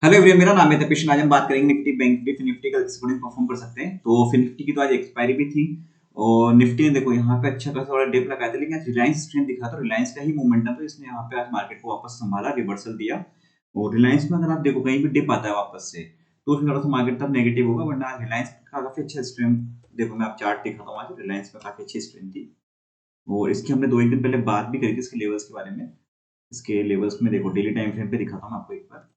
Hello everyone, मेरा नाम है तपेश। आज हम बात करेंगे निफ्टी बैंक निफ्टी फिर निफ्टी का किस अकॉर्डिंग परफॉर्म कर सकते हैं। तो फिर निफ्टी की तो आज एक्सपायरी भी थी और निफ्टी ने देखो यहाँ पे अच्छा खासा डिप लगाया था, लेकिन आज रिलायंस स्ट्रेंथ दिखा था। रिलायंस का ही मोमेंटम तो इसने यहाँ पे आज मार्केट को वापस संभाला, रिवर्सल दिया। और रिलायंस में अगर आप देखो कहीं भी डिप आता है वापस से तो उसमें थोड़ा सा मार्केट तब नेगेटिव होगा, वरना आज रिलायंस का काफी अच्छा स्ट्रेंथ। देखो मैं आप चार्ट दिखाता हूँ, आज रिलायंस में काफी अच्छी स्ट्रेंथ थी और इसकी हमने दो एक दिन पहले बात भी करी थी इसके लेवल्स के बारे में। इसके लेवल्स में देखो डेली टाइम फ्रेम पे दिखाता हूँ आपको एक बार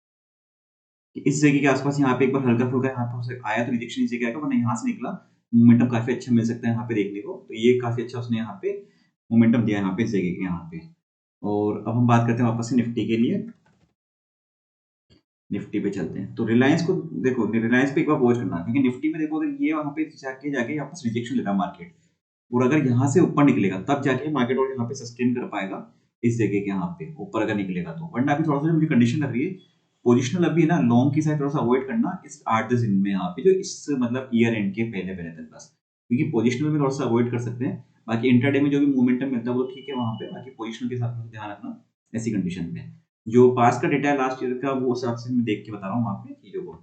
कि इस जगह के आसपास यहाँ पे एक बार हल्का-फुल्का यहाँ पे उसे आया तो रिजेक्शन इस जगह आएगा, वरना यहाँ से निकला। मोमेंटम काफ़ी अच्छा मिल सकता है यहाँ पे देखने को। तो ये काफ़ी अच्छा उसने यहाँ पे मोमेंटम दिया यहाँ पे इस जगह के यहाँ पे। और अब हम बात करते हैं वापस से निफ्टी के लिए। निफ्टी पे चलते हैं। तो रिलायंस को देखो, रिलायंस पे एक बार वॉच करना, क्योंकि निफ्टी में देखो अगर ये वहाँ पे जाके जाके वापस रिजेक्शन लेता है मार्केट, और अगर यहाँ से ऊपर निकलेगा तब जाके मार्केट और यहाँ पे सस्टेन कर पाएगा इस जगह के यहाँ पे ऊपर अगर निकलेगा तो। वरना अभी थोड़ा सा मुझे कंडीशन लग रही है पोजिशनल अभी ना लॉन्ग की साइड थोड़ा सा अवॉइड करना इस 8-10 दिन में यहाँ पे, जो इस मतलब ईयर एंड के पहले पहले तक बस, क्योंकि पोजिशनल में थोड़ा सा अवॉइड कर सकते हैं। बाकी इंटरडे में जो भी मोमेंटम मिलता है वो ठीक है वहाँ पे, बाकी पोजिशनल के साथ ध्यान रखना ऐसी कंडीशन में। जो पास का डेटा है लास्ट ईयर का वो हिसाब से मैं देख के बता रहा हूँ वहाँ पे चीजों को।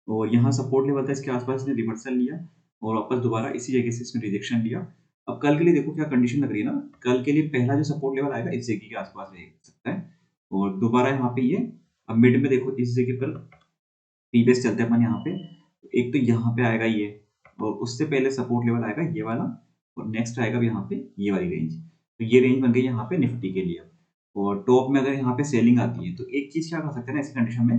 और यहाँ सपोर्ट लेवल था इसके आसपास, इसने रिवर्सल लिया और वापस दोबारा इसी जगह से इसने रिजेक्शन लिया। अब कल के लिए देखो क्या कंडीशन लग रही है ना, कल के लिए पहला जो सपोर्ट लेवल आएगा इस जगह के आसपास रह सकता है। और दोबारा यहाँ पे ये अब मिड में देखो इस जगह पर प्रीवियस चलते हैं अपन यहाँ पे। एक तो यहाँ पे आएगा ये, और उससे पहले सपोर्ट लेवल आएगा ये वाला, और नेक्स्ट आएगा यहाँ पे ये वाली रेंज। तो ये रेंज बन गई यहाँ पे निफ्टी के लिए। और टॉप में अगर यहाँ पे सेलिंग आती है तो एक चीज क्या कर सकते हैं ना ऐसी कंडीशन में,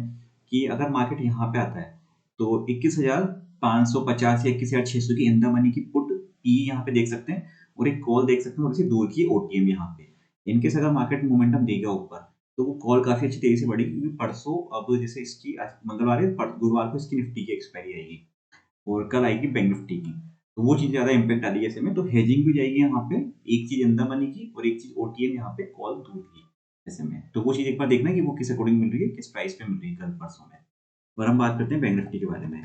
कि अगर मार्केट यहाँ पे आता है तो 21,550 या 21,600 की इन द मनी की पुट ई यहाँ पे देख सकते हैं, और एक कॉल देख सकते हैं थोड़ी सी दूर की ओटीएम यहाँ पे। इनकेस अगर मार्केट मोमेंटम देगा ऊपर तो वो कॉल काफी अच्छी तेजी से बढ़ेगी, क्योंकि परसों अब जैसे इसकी आज मंगलवार है, गुरुवार को इसकी निफ्टी की एक्सपायरी आएगी और कल आएगी बैंक निफ्टी की। तो वो चीज ज्यादा इंपैक्ट डालेगी ऐसे में, तो हेजिंग भी जाएगी यहाँ पे, एक चीज अंदर मनी की और एक चीज ओटीएम यहाँ पे कॉल दूर की ऐसे में। तो वो चीज एक बार देखना कि वो किस अकॉर्डिंग मिल रही है, किस प्राइस पे मिल रही है कल परसों में। और हम बात करते हैं बैंक निफ्टी के बारे में।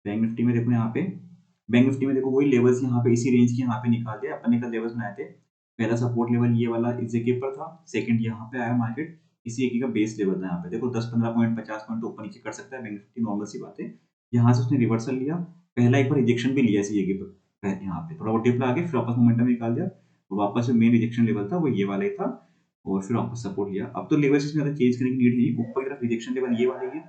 बैंक निफ्टी में देखो यहाँ पे, बैंक निफ्टी में देखो वही लेवल्स यहाँ पे इसी रेंज के यहाँ पे निकाल दिया अपन ने, कल लेवल्स बनाए थे। पहला सपोर्ट लेवल ये वाला इस जगह पर था, सेकंड यहाँ पे आया मार्केट, इसी एक का बेस लेवल था यहाँ पे। देखो 10-15 पॉइंट 50 पॉइंट तो ऊपर नीचे कर सकता है बैंक निफ्टी, नॉर्मल सी बात है। यहाँ से उसने रिवर्सल लिया, पहला एक बार रिजेक्शन भी लिया इसी जगह पर, यहाँ पे थोड़ा वो डिप लगा के फिर वापस मोमेंटम निकाल दिया, और वापस जो मेन रिजेक्शन लेवल था वो ये वाला ही था, और फिर वापस सपोर्ट लिया। अब तो लेवल्स इसमें ज्यादा चेंज करने की नीड नहीं, ऊपर की तरफ रिजेक्शन लेवल ये वाला ही है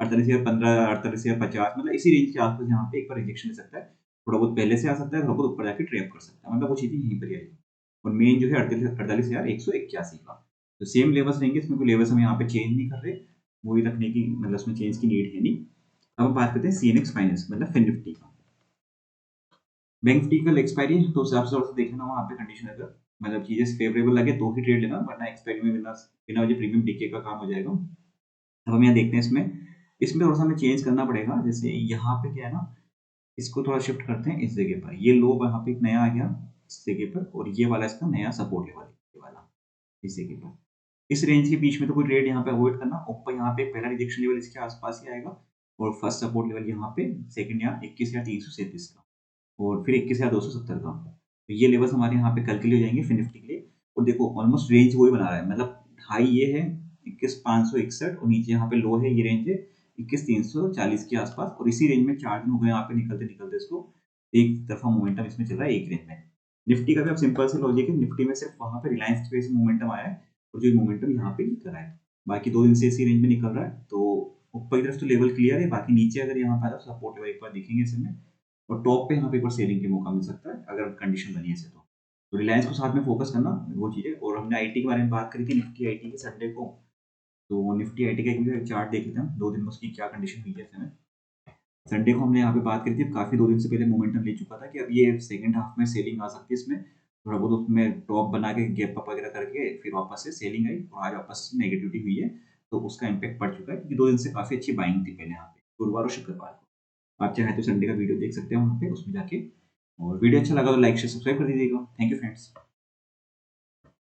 48,015, 48,050, मतलब इसी रेंज के आसपास यहाँ पे एक बार रिजेक्शन ले सकता है। थोड़ा बहुत पहले से आ सकता है, थोड़ा बहुत ऊपर जाके ट्रैप कर सकता है, मतलब वो चीजें यहीं पर ही आएगी। और मेन जो है 48,181 का, तो सेम लेवल्स रहेंगे, इसमें कोई लेवल्स हम यहाँ पे चेंज नहीं कर रहे, वही रखने की मतलब उसमें चेंज की नीड है नहीं। अब हम बात करते हैं सीएनएक्स फाइनेंस मतलब फिन निफ्टी का। बैंक निफ्टी का एक्सपायरी है तो उस हिसाब से थोड़ा सा देखना वहाँ पे कंडीशन, अगर मतलब चीजें फेवरेबल लगे तो ही ट्रेड लेना, वरना एक्सपायरी में बिना बिना वजह प्रीमियम डीके का काम हो जाएगा। अब हम यहाँ देखते हैं इसमें, इसमें थोड़ा सा हमें चेंज करना पड़ेगा। जैसे यहाँ पे क्या है ना, इसको थोड़ा शिफ्ट करते हैं इस जगह पर, ये लो यहाँ पे एक नया आ गया इस जगह पर, और ये वाला इसका नया सपोर्ट लेवल है ये वाला इस जगह पर। इस रेंज के बीच में तो कोई ट्रेड यहाँ पे अवॉइड करना। ऊपर यहाँ पे पहला रिजेक्शन लेवल इसके आसपास ही आएगा, और फर्स्ट सपोर्ट लेवल यहाँ पे, सेकंड यहाँ 21,337 का, और फिर 21,270 का। तो ये लेवल्स हमारे यहाँ पे कल के लिए हो जाएंगे फिर निफ्टी के लिए। और देखो ऑलमोस्ट रेंज वही बना रहा है, मतलब हाई ये है 21,561, और नीचे यहाँ पे लो है ये रेंज है 21,340 के आसपास, और इसी रेंज में 4 दिन हो गए यहाँ पे निकलते निकलते इसको, एक तरफा मोमेंटम इसमें चल रहा है एक रेंज में। निफ्टी का भी अब सिंपल से लॉजिक है, निफ्टी में सिर्फ वहां पे रिलायंस की वजह से मोमेंटम आया है, और जो मोमेंटम यहाँ पे निकल रहा है, बाकी 2 दिन से इसी रेंज में निकल रहा है। तो ऊपर की तरफ तो लेवल क्लियर है, बाकी नीचे अगर यहाँ पे सपोर्ट लेवल एक बार दिखेंगे इसमें, और टॉप पे यहाँ पे एक बार सेलिंग के मौका मिल सकता है अगर कंडीशन बनी है ऐसे तो रिलायंस को साथ में फोकस करना वो चीज़ है। और हमने आईटी के बारे में बात करी थी, निफ्टी आईटी के संडे को, तो निफ्टी आईटी का एक चार्ट देख लेते हैं 2 दिन में उसकी क्या कंडीशन हुई है ऐसे में। संडे को हमने यहाँ पे बात करी थी, काफी 2 दिन से पहले मोमेंटम ले चुका था कि अब ये सेकंड हाफ में सेलिंग आ सकती है इसमें, थोड़ा बहुत उसमें टॉप बना के गैप अप वगैरह करके फिर वापस से सेलिंग आई, और आज वापस से नेगेटिविटी हुई है। तो उसका इम्पैक्ट पड़ चुका है, क्योंकि 2 दिन से काफी अच्छी बाइंग थी पहले यहाँ पे गुरुवार और शुक्रवार को। आप चाहे तो संडे का वीडियो देख सकते हैं वहाँ पे उसमें जाके। और वीडियो अच्छा लगा तो लाइक शेयर सब्सक्राइब कर दीजिएगा। Thank you friends.